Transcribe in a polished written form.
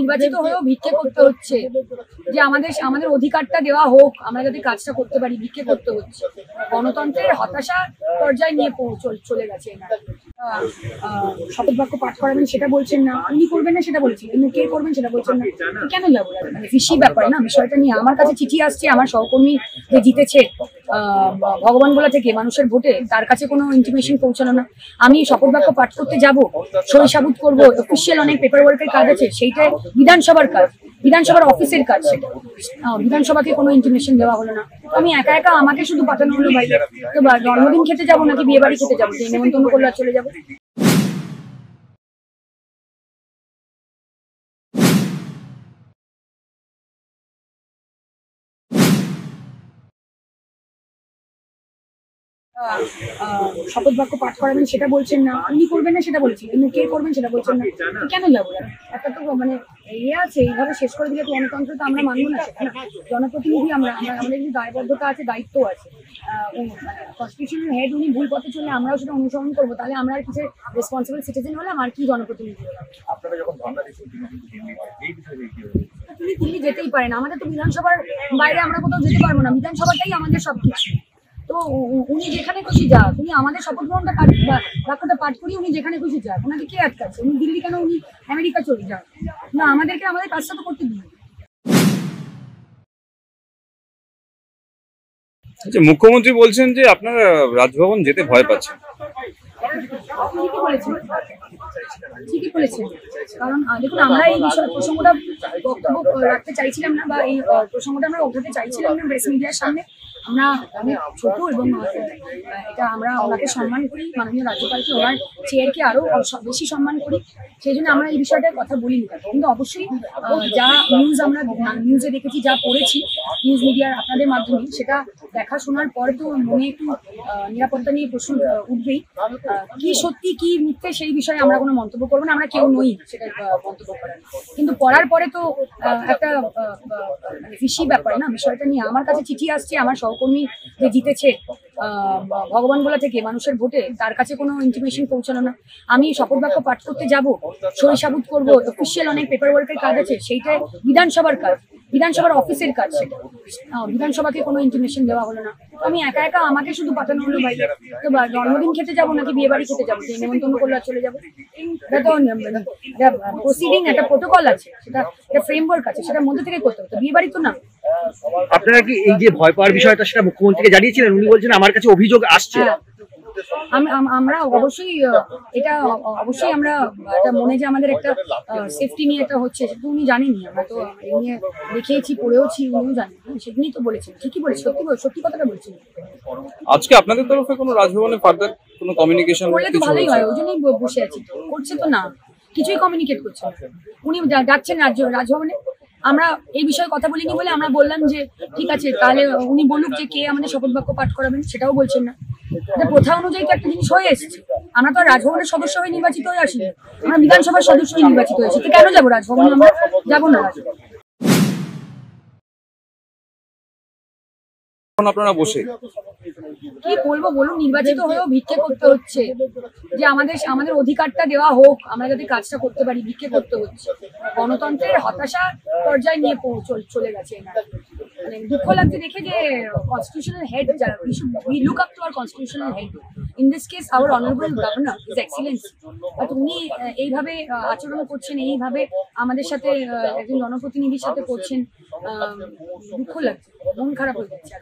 নির্বাচিত হয়েও ভিক্ষে করতে হচ্ছে, যে আমাদের অধিকারটা দেওয়া হোক, আমরা যাতে কাজটা করতে পারি, ভিক্ষে করতে হচ্ছে। গণতন্ত্রের হতাশা পর্যায়ে নিয়ে চলে গেছে। শপথ বাক্য পাঠ করাবেন সেটা বলছেন না, উনি করবেন না সেটা বলছেন, কিন্তু কে করবেন সেটা বলছেন না। কেন যাবো? মানে ফিসি ব্যাপার না বিষয়টা নিয়ে। আমার কাছে চিঠি আসছে আমার সহকর্মী যে জিতেছে ভগবানগোলা থেকে মানুষের ভোটে, তার কাছে কোনো ইনফরমেশন পৌঁছানো না। আমি শপথ বাক্য পাঠ করতে যাব, সই সাবুত করবো, অফিসিয়াল অনেক পেপার ওয়ার্কের কাজ আছে, সেইটাই বিধানসভার কাজ, বিধানসভার অফিসের কাজ। সেটা বিধানসভাকে কোনো ইনফরমেশন দেওয়া হলো না। আমি একা একা আমাকে শুধু পাঠানো হলো বাইরে। তো জন্মদিন খেতে যাবো নাকি বিয়ে বাড়ি খেতে যাবো, নেমন্তন্ন করলে চলে যাবো। শপথ বাক্য পাঠ করাবেন সেটা বলছেন না, উনি করবেন না সেটা বলছেন, কিন্তু কে করবেন সেটা বলছেন না। কেন যাবো? একটা তো মানে ইয়ে আছে, এইভাবে শেষ করে দিলে তো গণতন্ত্র তো আমরা মানবো না। জনপ্রতিনিধি আমরা, আমাদের কিন্তু দায়বদ্ধতা আছে, দায়িত্ব আছে। কনস্টিটিউশনাল হেড উনি ভুল পথে চললে আমরাও সেটা অনুসরণ করবো, তাহলে আমরা আর কিছু রেসপন্সিবল সিটিজেন হলাম, আর কি জনপ্রতিনিধি হলাম? তিনি যেতেই পারেন, আমাদের তো বিধানসভার বাইরে আমরা কোথাও যেতে পারবো না, বিধানসভাটাই আমাদের সবকিছু। তো উনি যেখানে খুশি যাক, উনি আমাদের শপথ গ্রহণটা বাক্যটা পাঠ করি, উনি যেখানে খুশি যাক, ওনাকে কে আটকাচ্ছে? উনি দিল্লি কেন, উনি আমেরিকা চলে যান না, আমাদেরকে আমাদের কাজটা তো করতে দিন। আচ্ছা, মুখ্যমন্ত্রী বলছেন যে আপনারা রাজভবন যেতে ভয় পাচ্ছেন। ঠিকই বলেছেন, কারণ দেখুন আমরা এই প্রসঙ্গটা বক্তব্য রাখতে চাইছিলাম না, বা এই প্রসঙ্গটা আমরা ওঠাতে চাইছিলাম না প্রেস মিডিয়ার সামনে। আমরা অনেক ছোট এবং এটা আমরা ওনাকে সম্মান করি, মাননীয় রাজ্যপালকে, ওনার চেয়ারকে আরো বেশি সম্মান করি, সেই জন্য আমরা এই বিষয়টার কথা বলিনি। কিন্তু অবশ্যই যা নিউজ আমরা নিউজে দেখেছি, যা পড়েছি নিউজ মিডিয়ার আপনাদের মাধ্যমে, সেটা দেখা শোনার পরে তো মনে একটু নিরাপত্তা নিয়ে প্রশ্ন উঠবেই। কি সত্যি কি মিথ্যে সেই বিষয়ে আমরা কোনো মন্তব্য করবো না, আমরা কেউ নই সেটা মন্তব্য করার। কিন্তু পড়ার পরে তো একটা ফিসি ব্যাপার না বিষয়টা নিয়ে। আমার কাছে চিঠি আসছে আমার সহকর্মী যে জিতেছে ভগবানগোলা থেকে মানুষের ভোটে, তার কাছে কোনো ইনফরমেশন পৌঁছানো না। আমি শপথ বাক্য পাঠ করতে যাব, সই সাবুত করবো, অফিসিয়াল অনেক পেপার ওয়ার্কের কাজ আছে, সেইটাই বিধানসভার কাজ, বিধানসভার অফিসের কাজ। সেটা বিধানসভাকে কোনো ইনফরমেশন দেওয়া হলো না। আমি একা একা আমাকে শুধু পাঠানো হলো বাইরে। তো জন্মদিন খেতে যাবো নাকি বিয়ে বাড়ি খেতে যাবো, নেমন্তন্ন করলে চলে যাবো? এটা তো প্রসিডিং, একটা প্রোটোকল আছে, সেটা একটা ফ্রেমওয়ার্ক আছে, সেটার মধ্যে থেকে করতে হবে। বিয়ে বাড়ি তো না। আপনারা কি এই যে ভয় পাওয়ার বিষয়টা সেটা মুখ্যমন্ত্রীকে জানিয়েছিলেন? উনি বলছেন আমার কাছে অভিযোগ আসছে। আমরা অবশ্যই এটা অবশ্যই আমরা একটা মনে যে আমাদের একটা সেফটি নিয়ে একটা হচ্ছে, সেটা উনি জানেনি। আমরা তো এই নিয়ে দেখিয়েছি, পড়েওছি, উনিও জানেন, সেদিনই তো বলেছেন। ঠিকই বলেছি, সত্যি কথাটা বলছেন। আজকে আপনাদের তরফে কোনো রাজভবনে ফার্দার কোনো কমিউনিকেশন করলে তো ভালোই হয়, ওই জন্যই বসে আছি। করছে তো না, কিছুই কমিউনিকেট করছে না। উনি যাচ্ছেন রাজভবনে, আমরা এই বিষয়ে কথা বলিনি বলে আমরা বললাম যে ঠিক আছে, তাহলে উনি বলুক যে কে আমাদের শপথ বাক্য পাঠ করাবেন, সেটাও বলছেন না। প্রথা অনুযায়ী তো একটা জিনিস হয়ে এসেছে, আমরা তো রাজভবনের সদস্য হয়ে নির্বাচিত হয়ে আসিনি, আমরা বিধানসভার সদস্য হয়ে নির্বাচিত হয়েছি। তো কেন যাবো রাজভবনে? আমরা যাবো না। আপনারা বসে কি বলবো বলুন, নির্বাচিত হয়েও ভিক্ষে করতে হচ্ছে, যে আমাদের অধিকারটা দেওয়া হোক, আমরা যাতে কাজটা করতে পারি, ভিক্ষে করতে হচ্ছে। গণতন্ত্রের হতাশা পর্যায়ে নিয়ে চলে গেছে। মানে দুঃখ লাগছে দেখে যে constitutional head, we look up to our constitutional head, in this case hour honourable governor, his excellency, but উনি এইভাবে আচরণ করছেন, এইভাবে আমাদের সাথে একজন জনপ্রতিনিধির সাথে করছেন। দুঃখ লাগছে, মন খারাপ হয়ে যাচ্ছে।